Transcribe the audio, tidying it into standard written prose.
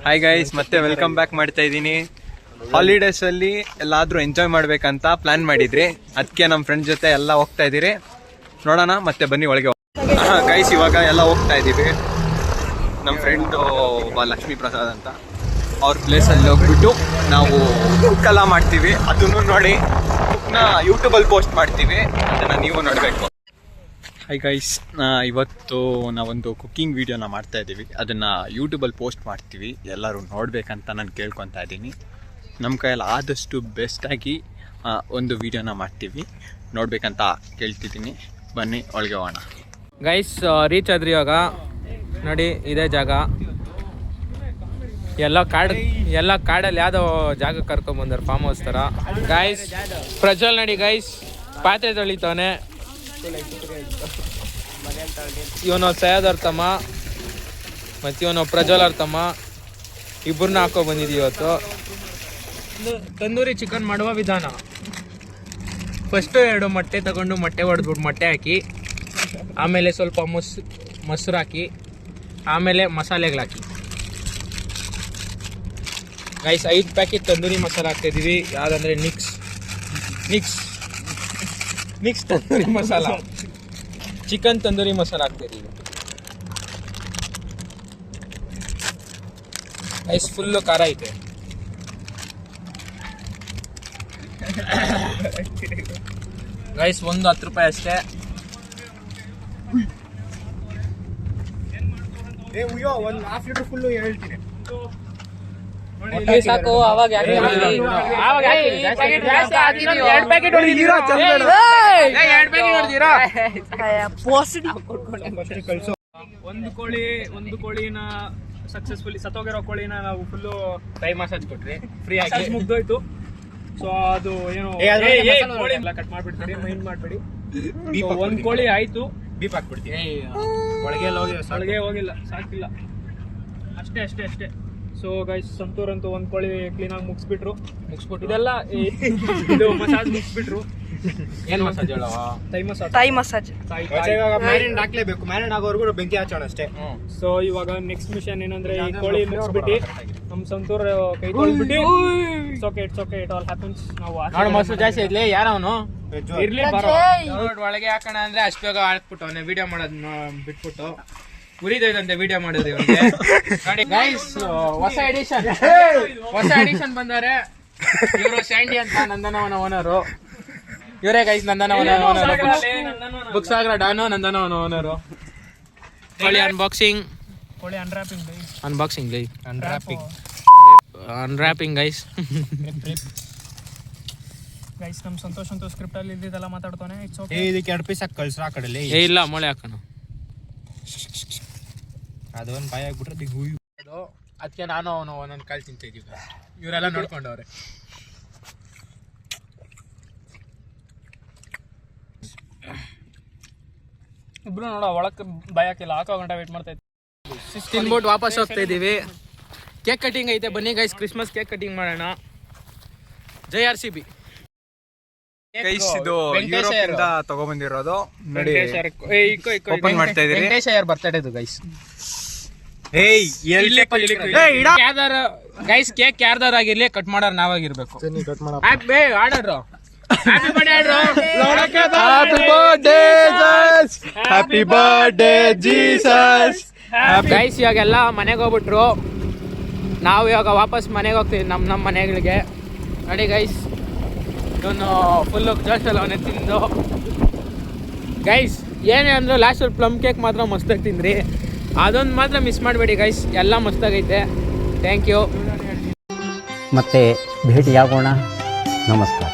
Hi guys, ಮತ್ತೆ welcome back ಮಾಡ್ತಾ ಇದ್ದೀನಿ. ಹಾಲಿಡೇಸ್ ಅಲ್ಲಿ ಎಲ್ಲಾದ್ರೂ ಎಂಜಾಯ್ ಮಾಡ್ಬೇಕಂತ ಪ್ಲಾನ್ ಮಾಡಿದ್ರಿ, ಅದಕ್ಕೆ ನಮ್ಮ ಫ್ರೆಂಡ್ ಜೊತೆ ಎಲ್ಲ ಹೋಗ್ತಾ ಇದೀರಿ. ನೋಡೋಣ, ಮತ್ತೆ ಬನ್ನಿ ಒಳಗೆ. ಗೈಸ್, ಇವಾಗ ಎಲ್ಲ ಹೋಗ್ತಾ ಇದೀವಿ. ನಮ್ಮ ಫ್ರೆಂಡ್ ಲಕ್ಷ್ಮೀ ಪ್ರಸಾದ್ ಅಂತ ಅವ್ರ ಪ್ಲೇಸಲ್ಲಿ ಹೋಗ್ಬಿಟ್ಟು ನಾವು ಕುಕ್ ಎಲ್ಲ ಮಾಡ್ತೀವಿ. ಅದನ್ನು ನೋಡಿ ಕುಕ್ನ ಯೂಟ್ಯೂಬಲ್ಲಿ ಪೋಸ್ಟ್ ಮಾಡ್ತೀವಿ, ಅದನ್ನು ನೀವು ನೋಡಬೇಕು. ಹೈ ಗೈಸ್, ಇವತ್ತು ನಾವೊಂದು ಕುಕ್ಕಿಂಗ್ ವೀಡಿಯೋನ ಮಾಡ್ತಾ ಇದ್ದೀವಿ. ಅದನ್ನು ಯೂಟ್ಯೂಬಲ್ಲಿ ಪೋಸ್ಟ್ ಮಾಡ್ತೀವಿ, ಎಲ್ಲರೂ ನೋಡಬೇಕಂತ ನಾನು ಕೇಳ್ಕೊತಾ ಇದ್ದೀನಿ. ನಮ್ಮ ಕೈಯಲ್ಲಿ ಆದಷ್ಟು ಬೆಸ್ಟಾಗಿ ಒಂದು ವೀಡಿಯೋನ ಮಾಡ್ತೀವಿ, ನೋಡಬೇಕಂತ ಕೇಳ್ತಿದ್ದೀನಿ. ಬನ್ನಿ ಒಳಗೆ ಹೋಗೋಣ. ಗೈಸ್, ರೀಚ್ ಆದ್ರಿ ಇವಾಗ. ನೋಡಿ, ಇದೇ ಜಾಗ. ಎಲ್ಲ ಕಾಡಲ್ಲಿ ಯಾವುದೋ ಜಾಗ ಕರ್ಕೊಂಬಂದಾರೆ, ಫಾರ್ಮ್ ಹೌಸ್ ಥರ. ಗೈಸ್, ಪ್ರಜ್ವಲ್ ನೋಡಿ ಗೈಸ್, ಪಾತ್ರೆ ತೊಳಿತವನೆ. ಇವನು ಸೈಯದ್ ಅವ್ರ ತಮ್ಮ ಮತ್ತು ಇವನು ಪ್ರಜ್ವಲ್ ಅವ್ರ ತಮ್ಮ, ಇಬ್ಬರನ್ನ ಹಾಕೋ ಬಂದಿದ್ದೀವಿ ಇವತ್ತು. ತಂದೂರಿ ಚಿಕನ್ ಮಾಡುವ ವಿಧಾನ: ಫಸ್ಟು 2 ಮೊಟ್ಟೆ ತಗೊಂಡು ಮೊಟ್ಟೆ ಹೊಡೆದ್ಬಿಟ್ಟು ಮೊಟ್ಟೆ ಹಾಕಿ, ಆಮೇಲೆ ಸ್ವಲ್ಪ ಮೊಸರು ಹಾಕಿ, ಆಮೇಲೆ ಮಸಾಲೆಗಳು ಹಾಕಿ. ಗೈಸ್, 5 ಪ್ಯಾಕೆಟ್ ತಂದೂರಿ ಮಸಾಲ ಹಾಕ್ತಾಯಿದ್ದೀವಿ. ಯಾವುದಂದರೆ ಮಿಕ್ಸ್ ತಂದೂರಿ ಮಸಾಲ, ಚಿಕನ್ ತಂದೂರಿ ಮಸಾಲ ಹಾಕ್ತಾಯಿದ್ದೀವಿ. ಗೈಸ್, ಫುಲ್ಲು ಖಾರ ಐತೆ. ಗೈಸ್, ಒಂದು 10 ರೂಪಾಯಿ ಅಷ್ಟೇ. ಒಂದು ಹಾಫ್ ಲೀಟರ್ ಫುಲ್ಲು ಹೇಳ್ತೀನಿ ಸಾಕು. ಅವಾಗ ಒಂದು ಕೋಳಿನ ಸಕ್ಸಸ್ಫುಲಿ ಸತ್ತೋಗಿರೋ ಕೋಳಿನ ನಾವು ಫುಲ್ಲು ಟೈ ಮಸಾಜ್ ಕೊಟ್ರಿ, ಫ್ರೀ ಆಗಿ ಮುಗ್ದೋಯ್ತು. ಸೊ ಅದು ಏನು ಎಲ್ಲ ಕಟ್ ಮಾಡ್ಬಿಡ್ತೀರಿ, ಮೈಂಡ್ ಮಾಡ್ಬೇಡಿ. ಒಂದು ಕೋಳಿ ಆಯ್ತು, ಬೀಪ್ ಹಾಕ್ಬಿಡ್ತೀವಿ. ಒಳಗೆ ಹೋಗಿಲ್ಲ, ಸಾಕಿಲ್ಲ, ಅಷ್ಟೇ. ಸೊ ಗೈಸ್, ಸಂತೂರ್ ಅಂತೂ ಒಂದು ಕೋಳಿ ಕ್ಲೀನಾಗಿ ಮುಗಿಸ್ಬಿಟ್ರು. ಇದೆಲ್ಲ ಇದು ಮಸಾಜ್ ಮುಗಿಸ್ಬಿಟ್ರು. ಏನ್ ಮಸಾಜ್ ಹೇಳವ? Thai massage. ಮ್ಯಾರಿನೇಟ್ ಹಾಕ್ಲೇಬೇಕು, ಮ್ಯಾರಿನೇಟ್ ಆಗೋವರೆಗೂ ಬೆಂಕಿ ಹಚ್ಚೋಣ ಅಷ್ಟೇ. ಸೊ ಇವಾಗ ನೆಕ್ಸ್ಟ್ ಮಿಷನ್ ಏನಂದ್ರೆ, ಈ ಕೋಳಿ ಮುಗಿಸ್ಬಿಟ್ಟು ನಮ್ಮ ಸಂತೂರ್ ಕೈ ತೊಳ್ಬಿಟ್ಟು it's okay, it all happens. ನಾವು ಮೊಸರು ಜಾಸ್ತಿ ಇರ್ಲಿ, ಯಾರವನು ಇರ್ಲಿ ಬರೋ ಒಳಗೆ ಹಾಕೋಣ ಅಂದ್ರೆ ಅಷ್ಟು ಬೇಗ ಹಾಕ್ಬಿಟ್ಟು ಅವನೇ ವಿಡಿಯೋ ಮಾಡೋದ್ ಬಿಟ್ಬಿಟ್ಟು ಉರಿದೈದಂತೆ ವಿಡಿಯೋ ಮಾಡೋದು ಇವನಿಗೆ. ನೋಡಿ ಗೈಸ್, ಹೊಸ ಎಡಿಷನ್ ಬಂದಾರೆ. ಇವರು ಸ್ಯಾಂಡಿ ಅಂತ, ನಂದನವನ ಓನರು. ಇವರೇ ಗೈಸ್, ನಂದನವನ ಓನರು. ಬುಕ್ ಸಾಗರ ಡಾನು, ನಂದನವನ ಓನರು. ಕೋಳಿ ಅನ್ಬಾಕ್ಸಿಂಗ್ ಗೈಸ್. ಗೈಸ್, ನಮ್ಮ ಸಂತೋಷ್ ಅಂತೂ ಸ್ಕ್ರಿಪ್ಟ್ ಅಲ್ಲಿ ಇದ್ದಿದ್ದೆಲ್ಲ ಮಾತಾಡ್ತಾನೆ. It's okay. ಇದಕ್ಕೆ 2 ಪೀಸ್ ಹಾಕಿ ಕಳ್ಸ್ರ ಆ ಕಡೆಲಿ. ಇಲ್ಲ, ಮೊಳೆ ಹಾಕೋಣ. ಅದೊಂದು ಬಾಯಿ ಆಗ್ಬಿಟ್ರೆ ಅದಕ್ಕೆ ನಾನು ಅವನು ಒಂದೊಂದು ಕಾಳು ತಿಂತ ಇದೀವಿ. ಇವರೆಲ್ಲ ನೋಡ್ಕೊಂಡವ್ರೆ. ಇಬ್ರು ನೋಡ, ಒಳಕ್ಕೆ ಭಯ ಹಾಕಿಲ್ಲ, ಹಾಕೋ ಗಂಟೆ ವೇಟ್ ಮಾಡ್ತಾ ಇದ್ವಿ. ತಿನ್ಬಿಟ್ಟು ವಾಪಸ್ ಹೋಗ್ತಾ ಇದೀವಿ. ಕೇಕ್ ಕಟಿಂಗ್ ಐತೆ, ಬನ್ನಿ ಗೈಸ್, ಕ್ರಿಸ್ಮಸ್ ಕೇಕ್ ಕಟಿಂಗ್ ಮಾಡೋಣ. ಜೈ RCB. ಗೈಸ್, ಇದು ಯುರೋಪ್ ಇಂದ ತಗೊಬಂದಿರೋದು. ನೋಡಿ, ಓಪನ್ ಮಾಡ್ತಾ ಇದೀರಿ. ವೆಂಕಟೇಶ್ ಅಯ್ಯರ್ ಬರ್ತಡೇದು ಗೈಸ್. ಗೈಸ್, ಕೇಕ್ ಯಾರ್ದಾರ ಆಗಿರ್ಲಿ, ಕಟ್ ಮಾಡೋರು ನಾವಾಗಿರ್ಬೇಕು. Happy birthday Jesus. ಗೈಸ್, ಇವಾಗೆಲ್ಲ ಮನೆಗೆ ಹೋಗ್ಬಿಟ್ರು. ನಾವು ಇವಾಗ ವಾಪಸ್ ಮನೆಗೆ ಹೋಗ್ತೀವಿ, ನಮ್ಮ ಮನೆಗಳಿಗೆ. ನೋಡಿ ಗೈಸ್, ಇವನು ಫುಲ್ಲು ಜೋಶಲ್ಲಿ ಅವನೇ ತಿಂದು. ಗೈಸ್, ಏನೇ ಅಂದರೂ ಲಾಸ್ಟಲ್ಲಿ ಪ್ಲಮ್ ಕೇಕ್ ಮಾತ್ರ ಮಸ್ತಾಗಿ ತಿಂದ್ರಿ. ಅದೊಂದು ಮಾತ್ರ ಮಿಸ್ ಮಾಡಬೇಡಿ ಗೈಸ್, ಎಲ್ಲ ಮಸ್ತಾಗೈತೆ. Thank you. ಮತ್ತೆ ಭೇಟಿಯಾಗೋಣ. ನಮಸ್ಕಾರ.